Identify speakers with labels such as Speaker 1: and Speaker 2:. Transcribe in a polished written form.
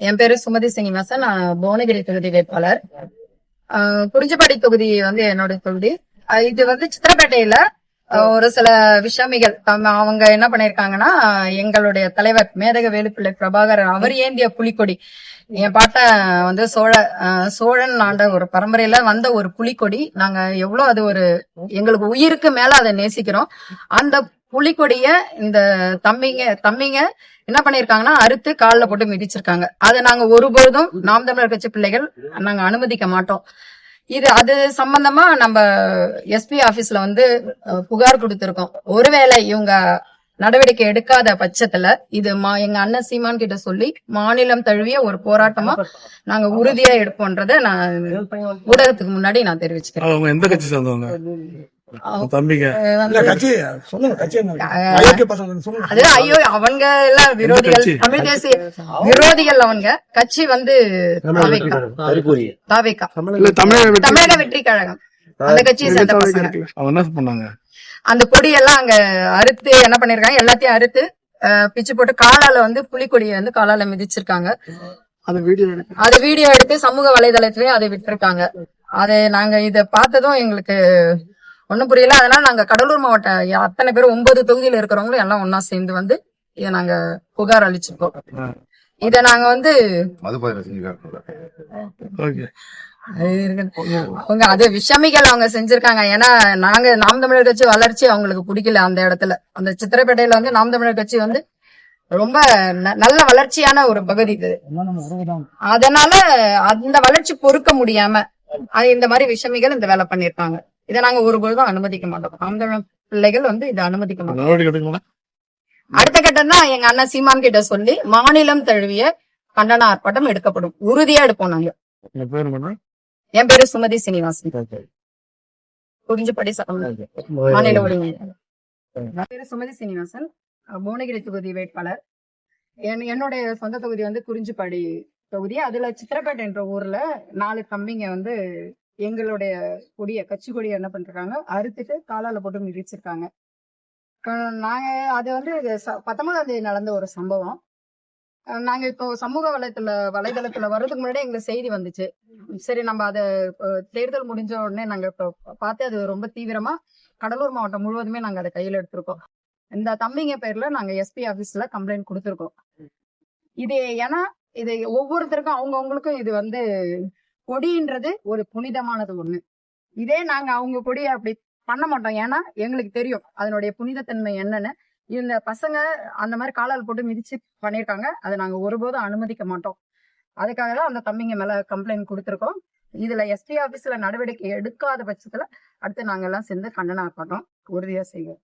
Speaker 1: என் பேரு சுமதி சீனிவாசன். நான் புவனகிரி தொகுதி வேட்பாளர். குறிஞ்சிப்பாடி தொகுதி வந்து என்னோட தொகுதி. இது வந்து சித்திரப்பேட்டையில ஒரு சில விஷமிகள் அவங்க என்ன பண்ணிருக்காங்கன்னா, எங்களுடைய தலைவர் மேதக வேலுப்பிள்ளை பிரபாகரன் அவர் ஏந்திய புலிக்கொடி, என் பாட்ட வந்து சோழன் ஆண்ட ஒரு பரம்பரையில வந்த ஒரு புலிக்கொடி. நாங்க எவ்வளவு அது ஒரு எங்களுக்கு உயிருக்கு மேல அதை நேசிக்கிறோம். அந்த புலிக்கொடிய இந்த தம்பிங்க என்ன பண்ணிருக்காங்கன்னா அறுத்து காலில் போட்டு மிதிச்சிருக்காங்க. அதை நாங்க ஒருபோதும் நாம் தமிழர் கட்சி பிள்ளைகள் நாங்க அனுமதிக்க மாட்டோம். அது சம்பந்தமா நம்ம எஸ்பி ஆபீஸ்ல வந்து புகார் கொடுத்திருக்கோம். ஒருவேளை இவங்க நடவடிக்கை எடுக்காத பட்சத்துல இது எங்க அண்ணன் சீமான் கிட்ட சொல்லி மாநிலம் தழுவிய ஒரு போராட்டமா நாங்க உறுதியா எடுப்போன்றத நான் ஊடகத்துக்கு முன்னாடி நான் தெரிவிச்சுக்கிறேன்.
Speaker 2: எந்த கட்சி சேர்ந்தவங்க தம்பிங்க?
Speaker 1: ஐயோ, அவங்க எல்லாம் விரோதிகள், தமிழ் தேசிய விரோதிகள். அவங்க கட்சி வந்து தமிழக வெற்றி கழகம், அந்த கட்சியை சேர்ந்த பசங்க.
Speaker 2: என்ன பண்ணாங்க?
Speaker 1: அந்த கொடியெல்லாம் அங்க அறுத்து என்ன பண்ணிருக்காங்க, எல்லாத்தையும் அறுத்து பிச்சு போட்டு காலால வந்து புலிக்கொடியை வந்து காலால மிதிச்சிருக்காங்க. அது வீடியோ எடுத்து சமூக வலைதளத்திலயும் அதை விட்டுருக்காங்க. அதை நாங்க இத பார்த்ததும் எங்களுக்கு ஒண்ணும் புரியல. அதனால நாங்க கடலூர் மாவட்ட அத்தனை பேரும் 9 தொகுதியில இருக்கிறவங்களும் எல்லாம் ஒன்னா சேர்ந்து வந்து இத நாங்க புகார் அளிச்சிருக்கோம். இத நாங்க வந்து அவங்க அது விஷமிகள் அவங்க செஞ்சிருக்காங்க. ஏன்னா நாங்க நாம் தமிழர் கட்சி வளர்ச்சி அவங்களுக்கு பிடிக்கல. அந்த இடத்துல அந்த சித்திரப்பேட்டையில வந்து நாம் தமிழர் கட்சி வந்து ரொம்ப நல்ல வளர்ச்சியான ஒரு பகுதி இது. அதனால அந்த வளர்ச்சி பொறுக்க முடியாம இந்த மாதிரி விஷமிகள் இந்த வேலை பண்ணிருக்காங்க. இதை நாங்க ஒருபொழுதும் அனுமதிக்க மாட்டோம். நாம் தமிழர் பிள்ளைகள் வந்து இதை அனுமதிக்க மாட்டோம். அடுத்த கட்டம் தான் எங்க அண்ணன் சீமான் கிட்ட சொல்லி மாநிலம் தழுவிய கண்டன ஆர்ப்பாட்டம் எடுக்கப்படும். உறுதியா எடுப்போம் நாங்க. என் பேரு சுமதி சீனிவாசன், குறிஞ்சிப்பாடி மாநில ஒருங்கிணைப்பாளர். என் பேரு சுமதி சீனிவாசன், புவனகிரி தொகுதி வேட்பாளர். என்னுடைய சொந்த தொகுதி வந்து குறிஞ்சிப்பாடி தொகுதி. அதுல சித்திரப்பேட்டை என்ற ஊர்ல 4 தம்பிங்க வந்து எங்களுடைய கட்சி கொடியை என்ன பண்றாங்க அறுத்துட்டு காலால போட்டு மிதிச்சிருக்காங்க. நாங்க அது வந்து 19ஆம் தேதி நடந்த ஒரு சம்பவம். நாங்க இப்போ சமூக வலைதளத்துல வர்றதுக்கு முன்னாடி எங்களுக்கு செய்தி வந்துச்சு. சரி, நம்ம அதை தேர்தல் முடிஞ்ச உடனே நாங்க இப்போ பார்த்து அது ரொம்ப தீவிரமா கடலூர் மாவட்டம் முழுவதுமே நாங்க அதை கையில எடுத்திருக்கோம். இந்த தம்பிங்க பேர்ல நாங்க எஸ்பி ஆபீஸ்ல கம்ப்ளைண்ட் கொடுத்திருக்கோம். இது ஏன்னா இது ஒவ்வொருத்தருக்கும் அவங்கவுங்களுக்கும் இது வந்து கொடின்றது ஒரு புனிதமானது ஒண்ணு. இதே நாங்க அவங்க கொடியை அப்படி பண்ண மாட்டோம். ஏன்னா எங்களுக்கு தெரியும் அதனுடைய புனிதத்தன்மை என்னன்னு. இந்த பசங்க அந்த மாதிரி காலால் போட்டு மிதிச்சு பண்ணிருக்காங்க. அதை நாங்க ஒருபோதும் அனுமதிக்க மாட்டோம். அதுக்காக தான் அந்த தம்பிங்க மேல கம்ப்ளைண்ட் கொடுத்திருக்கோம். இதுல எஸ்பி ஆபீஸ்ல நடவடிக்கை எடுக்காத பட்சத்துல அடுத்து நாங்க எல்லாம் சேர்ந்து கண்டன ஆர்ப்பாட்டம் உறுதியா செய்வோம்.